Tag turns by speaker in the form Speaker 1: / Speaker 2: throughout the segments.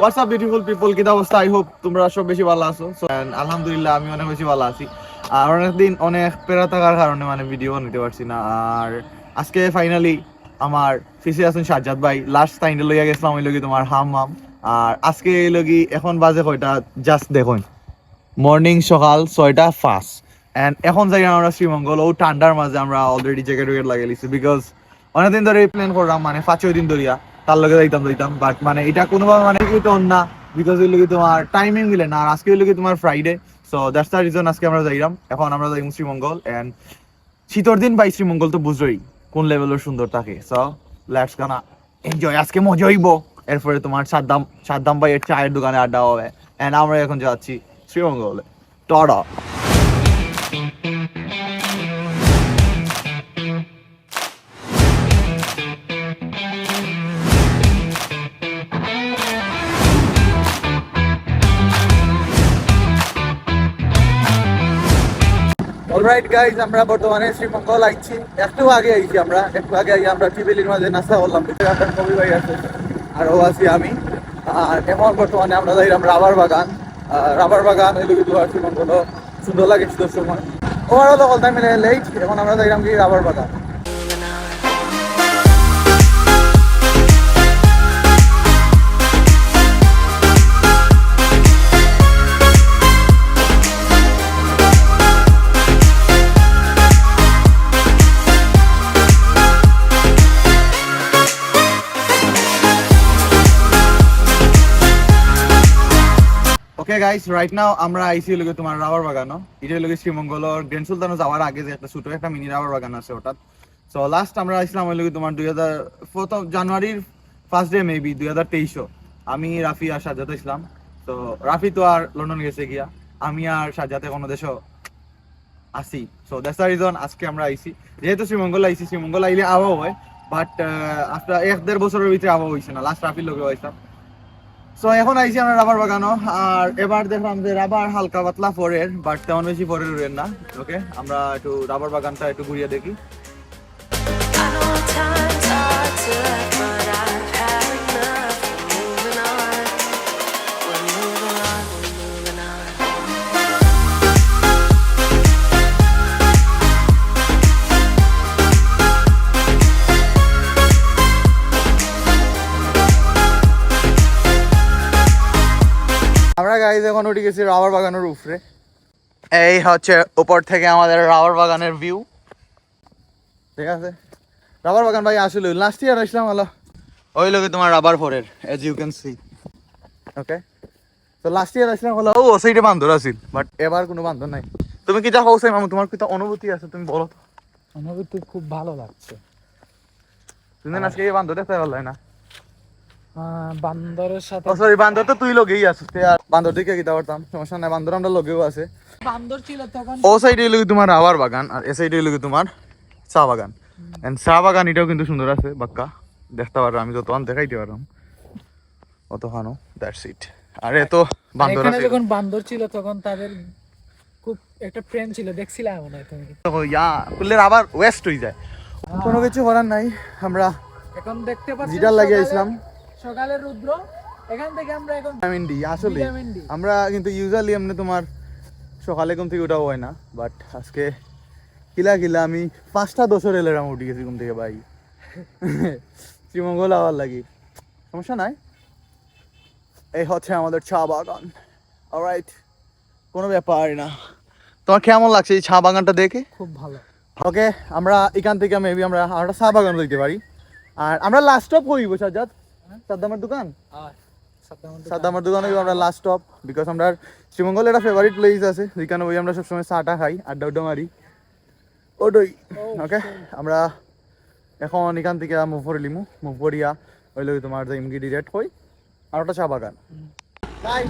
Speaker 1: WhatsApp beautiful people, কি অবস্থা? I hope তোমরা সব বেশি ভালো আছো। আলহামদুলিল্লাহ আমি অনেক বেশি ভালো আছি। আর অনেকদিন অনেক পেরা থাকার কারণে ভিডিও নিতে পারছি না। আর আজকে ফাইনালি আমার ফিসে আছেন সাজ্জাদ ভাই। লাস্ট টাইমে লইয়া গেছিলাম ওই লগি তোমার হাম। আর আজকে এই লগি এখন বাজে কয়টা জাস্ট দেখুন, মর্নিং সকাল 6:05 এন্ড এখন যাই আমরা শ্রীমঙ্গল। ও ঠান্ডার মাঝে আমরা অলরেডি জ্যাকেট লাগিয়ে লিছি, বিকজ অনেকদিন ধরে প্ল্যান করলাম, 5-6 দিন ধরিয়া তার লগে যাইতাম বাট এটা কোনোভাবে না, বিকজ ওই লগে তোমার টাইমিং মিলে না। আর আজকে ওই লগে তোমার Friday, so that's the reason আজকে আমরা যাইলাম। এখন আমরা যাই শ্রীমঙ্গল এন্ড শীতর দিন ভাই শ্রীমঙ্গল তো বুঝোই কোন লেভেলের সুন্দর থাকে। সো লেটস গানা এনজয়, আজকে মজা হইব। এরপরে তোমার সাদ্দাম ভাইয়ের চায়ের দোকানে আড্ডা হবে এন্ড আমরা এখন যাচ্ছি শ্রীমঙ্গলে। টাটা। অলরাইট গাইজ, আমরা বর্তমানে শ্রীমঙ্গল আইছি। একটু আগে আমরা টিবিলির মাঝে নাস্তা করলাম। কবি ভাই আছে আর ও আছি আমি। আর এখন বর্তমানে আমরা যাইলাম রাবার বাগান ওই লোক শ্রীমঙ্গল সুন্দর লাগে শীতের সময়। ওভারঅল অল টাইম মিলে লেট। এখন আমরা যাইলাম কি রাবার বাগান। ওকে গাইস, রাইট নাও আমরা আইসি লগে তোমার রাবার বাগানো। এটা লগে শ্রীমঙ্গল গ্র্যান্ড সুলতানও যাওয়ার আগে যে একটা ছোট একটা মিনি রাবার বাগান আছে ওটা। সো লাস্ট আমরা আইছিলাম ওই লগে তোমার 2004 জানুয়ারির ফার্স্ট ডে মেবি 2023। আমি রাফি আর সাজ্জাদ ইসলাম। তো রাফি তো আর লন্ডন গেছে গিয়া, আমি আর সাজ্জাদ কোনো দেশও আসি। সো দ্যাটস দ্য রিজন আজকে আমরা আইসি। যেহেতু শ্রীমঙ্গল আইসি, শ্রীমঙ্গল আইলে আবহাওয়া হয়, বাট আফটার 1-1.5 বছরের ভিতরে আবহাওয়া হয়েছে না। লাস্ট রাফির লগে হয়েছিলাম। সো এখন আইছি আমরা রাবার বাগানো। আর এবার দেখলাম যে রাবার হালকা পাতলা পরের, বাট তেমন বেশি পরের উড়েন না। ওকে, আমরা একটু রাবার বাগানটা একটু ঘুরিয়ে দেখি। আমরা গাইজ এখন উঠে গেছি রাবার বাগানের উপরে। এই হচ্ছে উপর থেকে আমাদের রাবার বাগানের ভিউ। ঠিক আছে, রাবার বাগান ভাই আসলে লাস্ট ইয়ার আসলাম হলো ওই লোকে তোমার রাবার ফরের, as you can see. Okay, তো লাস্ট ইয়ার আসলাম হলো ও সাইডে বান্দর আছিল, বাট এবার কোনো বান্দর নাই। তুমি কি যা হচ্ছে মামু, তোমার কি অনুভূতি আছে তুমি বলো তো?
Speaker 2: অনুভূতি খুব ভালো লাগছে।
Speaker 1: তুমি আজকে এই বান্দর দেখতে পারলাই না?
Speaker 2: বান্দরের সাথে
Speaker 1: সরি, বান্দর তো তুই লগেই আছিস। আর বান্দর দিকে কিতা করতাম, সমস্যা নাই, বান্দর আমরা লগেও আছে।
Speaker 2: বান্দর ছিল তখন।
Speaker 1: ও সাইডে লগি তোমার রাবার বাগান আর এ সাইডে লগি তোমার চা বাগান। এন্ড চা বাগান এটাও কিন্তু সুন্দর আছে, বাক্কা দেখতে পারো। আমি যতক্ষণ দেখাইতে পারলাম অতখানো, দ্যাটস ইট। আর এত বান্দর
Speaker 2: এখানে
Speaker 1: আছে।
Speaker 2: যখন বান্দর ছিল তখন তাদের খুব একটা প্রেম ছিল, দেখছিলাম মনে হয় তুমি।
Speaker 1: ইয়া করলে আবার ওয়েস্ট হয়ে যায়, কোনো কিছু করার নাই। আমরা
Speaker 2: এখন দেখতে পাচ্ছি
Speaker 1: জিটার লাগিয়ে আসলাম
Speaker 2: সকালের রুদ্র। এখান থেকে আমরা এখন
Speaker 1: ভিটামিন ডি। আসলে
Speaker 2: ভিটামিন ডি
Speaker 1: আমরা কিন্তু ইউজুয়ালি এমনি তোমার সকালে ঘুম থেকে ওঠাও হয় না, বাট আজকে কিলা আমি 5:10 এলাম উঠে গেছি ঘুম থেকে ভাই। শ্রীমঙ্গল আবার লাগি, সমস্যা নাই। এই হচ্ছে আমাদের চা বাগান। অলরাইট, কোনো ব্যাপার না। তোমার কেমন লাগছে এই চা বাগানটা দেখে?
Speaker 2: খুব ভালো।
Speaker 1: ওকে, আমরা এখান থেকে মেবি আমরা একটা চা বাগান দেখতে পারি। আর আমরা লাস্ট স্টপ করিব সাজ্জাদ, সাদ্দামের দোকান। সাদ্দামের দোকানে আমরা লাস্ট স্টপ, বিকজ আমরা শ্রীমঙ্গল একটা ফেভারিট প্লেস আছে যেখানে ওই আমরা সবসময় চাটা খাই, আড্ডা মারি ওটাই। ওকে, আমরা এখন এখান থেকে মুভ করিয়া ওই লোক তোমার যাইমগি ডিরেক্ট হই আর ওটা চা বাগান।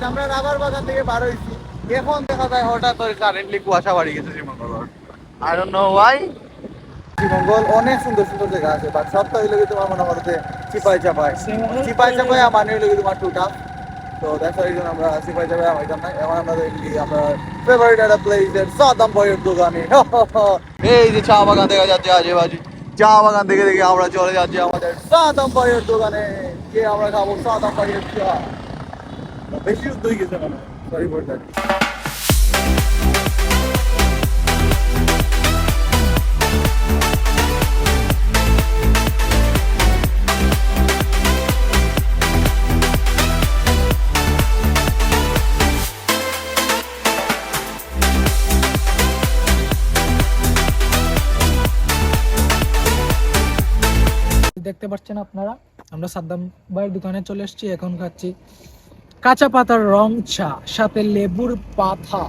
Speaker 1: আমরা রাবার বাগান থেকে বার হয়েছি। এখন দেখা যায় হঠাৎ করে কারেন্টলি কুয়াশা বাড়ি গেছে Sreemangal. I don't know Y. Sreemangal অনেক সুন্দর সুন্দর জায়গা আছে, বাট সবটা হইলে তোমার মনে করতে চিপাই চাপাই মানে হইলে তোমার টুটা। তো দ্যাটস রিজন আমরা চিপাই চাপাই আমাইতাম না। এখন আমরা দেখি আমরা ফেভারিট একটা প্লেসের সাদাম ভাইয়ের দোকানে। এই যে চা বাগান দেখা যাচ্ছে আজেবাজে, চা বাগান দেখে দেখে আমরা চলে যাচ্ছি আমাদের সাদাম ভাইয়ের দোকানে, গিয়ে আমরা খাবো সাদাম ভাইয়ের চা। বেশি যুদ্ধ হয়ে গেছে মানে, সরি ফর দ্যাট।
Speaker 2: দেখতে পাচ্ছেন আপনারা, আমরা সাদ্দাম ভাইয়ের দোকানে চলে এসেছি। এখন খাচ্ছি কাঁচা পাতার রং চা, সাথে লেবুর পাতা।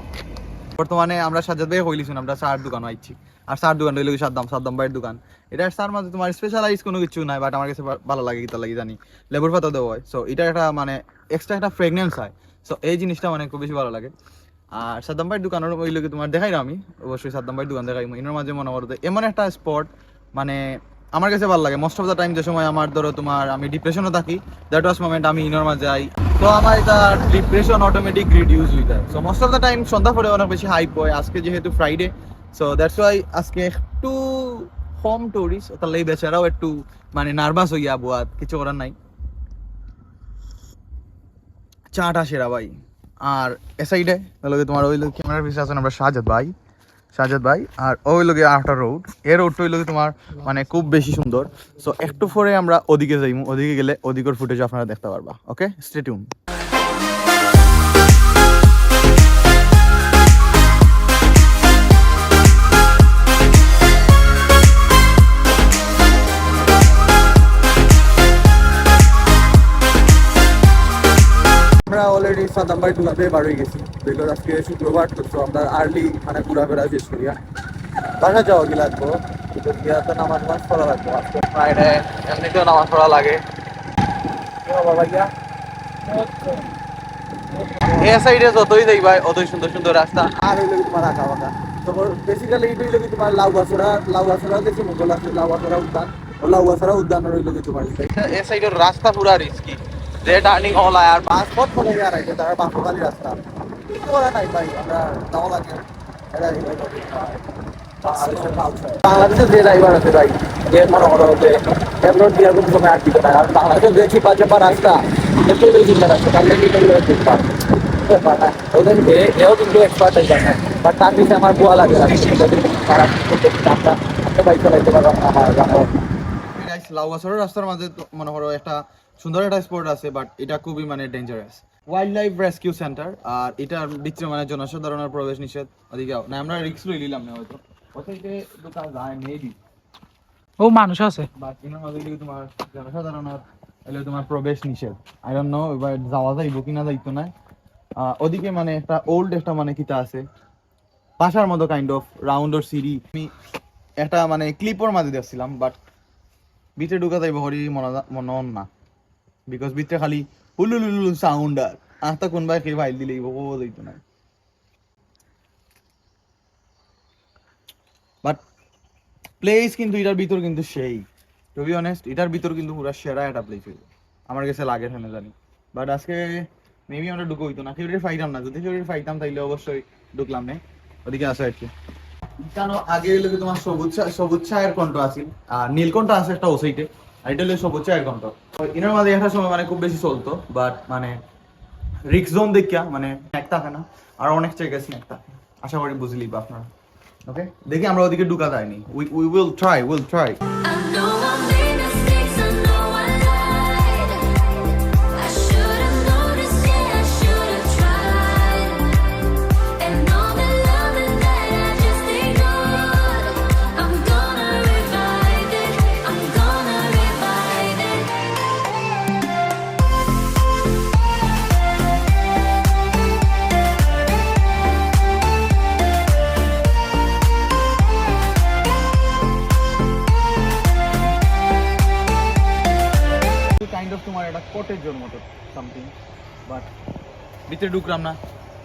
Speaker 1: বর্তমানে আমরা সাজ্জাদ ভাই কইলিছুন আমরা চার দোকান আইছি, আর চার দোকান রইল সাদ্দাম ভাইয়ের দোকান। এটা চার মাঝে তোমার স্পেশালাইজ কোনো কিছু নাই, বাট আমার কাছে ভালো লাগে, কিতা লাগে জানি, লেবুর পাতা দেওয়া হয়। সো এটা একটা মানে এক্সট্রা একটা ফ্রেগনেন্স হয়। সো এই জিনিসটা মানে খুব বেশি ভালো লাগে। আর সাদ্দাম ভাইয়ের দোকানের ওই লোকে তোমার দেখাই আমি, অবশ্যই সাদ্দাম ভাইয়ের দোকান দেখাই। এর মাঝে মনে করতে এমন একটা স্পট মানে আমার কাছে ভালো লাগে। মোস্ট অফ দ্য টাইম যে সময় আমার ধরো তোমার আমি ডিপ্রেশনও থাকি, দ্যাট ওয়াজ মোমেন্ট আমি ইনোর মাঝে যাই, তো আমার এটা ডিপ্রেশন অটোমেটিক রিডিউস হয়ে যায়। So most of the time সন্ধ্যা পরে অনেক বেশি হাইপ হয়। আজকে যেহেতু ফ্রাইডে, সো দ্যাটস ওয়াই আজকে একটু কম টুরিস্ট, তাহলে এই বেচারাও একটু মানে নার্ভাস হইয়া বোয়াত, কিছু করার নাই। চাটা সেরা ভাই। আর এ সাইডে তোমার ওই লোক ক্যামেরার পিছনে আছেন আমরা সাজাদ ভাই, আর ওই লোকে আফটার রোড, এই রোডটা ওই লোকে তোমার মানে খুব বেশি সুন্দর। সো একটু পরে আমরা ওদিকে যাইমু, ওদিকে গেলে ওদিকের ফুটেজ আপনারা দেখতে পারবা। ওকে, স্টে টিউন। আমরা অলরেডি সাদ্দাম ভাই দোকানে বার হয়ে গেছি, বিকজ আজকে শুক্রবার, তো আমরা আর্লি মানে ঘোরাফেরা শেষ করিয়া বাসা যাওয়া কি লাগবো, তো গিয়া তো নামাজ পড়া লাগবো। আজকে ফ্রাইডে এমনিতেও নামাজ পড়া লাগে। কি হবে ভাইয়া, এ সাইডে যতই যাই ভাই অতই সুন্দর সুন্দর রাস্তা, আর হইলে তোমার আঁকা বাঁকা। তো বেসিক্যালি এইটাই লোক তোমার লাউগাছড়া দেখছি মোগল আছে, লাউগাছড়া উদ্যান রইল কি তোমার এ সাইডের রাস্তা পুরা রিস্কি, যে টার্নিং হল আর বাস পথ ফলে আর আইছে তার বাঁকুড়ালি রাস্তা, কিছু করা নাই ভাই, আমরা যাওয়া লাগে। বাংলাদেশের যে ড্রাইভার আছে ভাই, যে মনে করো যে এমন দিয়ে কোনো সময় আর দিতে পারে, আর বাংলাদেশের যে চিপা চাপা রাস্তা, একটু চিন্তা রাস্তা, তাহলে ওদেরকে এও কিন্তু এক্সপার্ট হয়ে যায় না, বাট তার পিছিয়ে আমার বোয়া লাগে বাইক চালাইতে পারবো আমার লাউগাছড়া রাস্তার মাঝে মনে করো একটা সুন্দর একটা স্পট আছে, বাট এটা খুবই মানে dangerous. Wildlife rescue centre, আর এটার ভিতরে মানে জনসাধারণের প্রবেশ নিষেধ। ওদিকে না আমরা রিস্ক লই নিলাম না, হয়তো ওইটাতে দোকান যায় মেবি,
Speaker 2: ও মানুষ আছে,
Speaker 1: বাট এর মধ্যে তোমার জনসাধারণের এলে তোমার প্রবেশ নিষেধ। আই ডোন্ট নো এবার যাওয়া যাইব কিনা যাইতো না। ওদিকে মানে একটা ওল্ড একটা মানে কিতা আছে বাসার মতো কাইন্ড অফ রাউন্ডর সিঁড়ি, আমি একটা মানে ক্লিপর মাঝে দেখছিলাম, বাট ভিতরে ঢুকা যাইব হরি মন না, বিকজ ভিতরে খালি হুলুলুলু সাউন্ড, আর আস্তা কোনবাই খেয়ে ফাইল দিলে ও যাইতো না। বাট প্লেস কিন্তু এটার ভিতর কিন্তু সেই, টু বি অনেস্ট এটার ভিতর কিন্তু পুরো সেরা একটা প্লেস হইল আমার কাছে লাগে, ফেনে জানি। বাট আজকে মেবি আমরা ঢুকো হইতো না, কেউ ফাইতাম না, যদি কেউ ফাইতাম তাইলে অবশ্যই ঢুকলাম না। ওদিকে আসো একটু, কেন আগে হইলে তোমার সবুজ ছায়ের কণ্ঠ আছে, আর নীলকণ্ঠ আছে একটা ও সাইডে, আর এটা হলো সবুজ ছায়ের কণ্ঠ। এনার মাঝে একটা সময় মানে খুব বেশি চলতো, বাট মানে রিক্স জোন দেখিয়া মানে স্ন্যাক থাকে না, আর অনেক জায়গায় স্ন্যাক থাকে, আশা করি বুঝলি বা আপনারা। ওকে, দেখি আমরা ওদিকে ঢুকা যায়নি, we will try kind of তোমার একটা কটেজের মতো সামথিং, বাট ভিতরে ঢুকলাম না,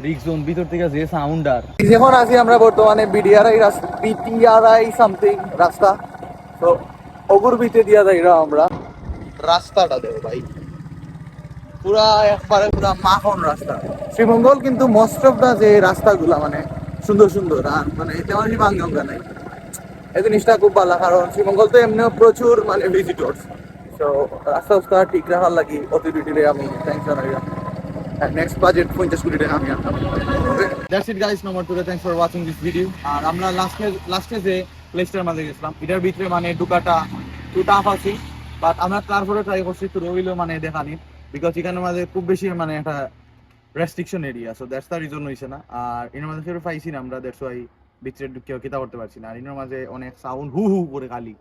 Speaker 1: রিক্স জোন ভিতর থেকে যে সাউন্ড। আর যখন আছি আমরা বর্তমানে বিটিআরআই সামথিং রাস্তা, তো ওগুর ভিতরে দিয়া যাই আমরা রাস্তাটা দেবো ভাই, পুরা একবারে পুরা মাখন রাস্তা। শ্রীমঙ্গল কিন্তু মোস্ট অফ দা যে রাস্তাগুলা মানে সুন্দর সুন্দর, আর মানে তেমন ভাঙ্গা নাই, এই জিনিসটা খুব ভালো, কারণ শ্রীমঙ্গল তো এমনিও প্রচুর মানে ভিজিটর্স। তো রাস্তা ঠিক রাখার লাগি অথরিটিরে আমি থ্যাংকস জানাইলাম। নেক্সট বাজেট 50 কোটি টাকা আমি আনতাম। That's it guys, no more today, thanks for watching this video. আর আমরা লাস্টে যে প্লেসটার মাঝে গেছিলাম এটার ভিতরে মানে ঢুকাটা একটু টাফ আছে, বাট আমরা তারপরে ট্রাই করছি একটু রইলো মানে দেখানি, বিকজ এখানের মাঝে খুব বেশি মানে একটা restriction area, so that's the reason হইছে না। আর এর মাঝে ফের পাইছি না আমরা, দ্যাটস ওয়াই ভিতরে ঢুকেও কিতা করতে পারছি না। আর এর মাঝে অনেক সাউন্ড হু হু করে খালি,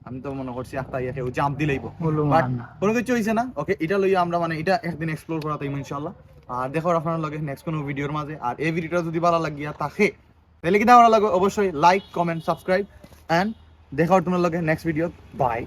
Speaker 1: আমি তো মনে করছি একটা ইয়ে কেউ জাম্প দিলেইব, বাট কোনো কিছু হইছে না। ওকে, এটা লইয়া আমরা মানে এটা একদিন এক্সপ্লোর করা তাইম ইনশাআল্লাহ। আর দেখো আপনার লগে নেক্সট কোনো ভিডিওর মাঝে। আর এই ভিডিওটা যদি ভালো লাগিয়া থাকে তাহলে কি ভালো লাগে অবশ্যই লাইক কমেন্ট সাবস্ক্রাইব, এন্ড দেখা আপনার লগে নেক্সট ভিডিও। বাই।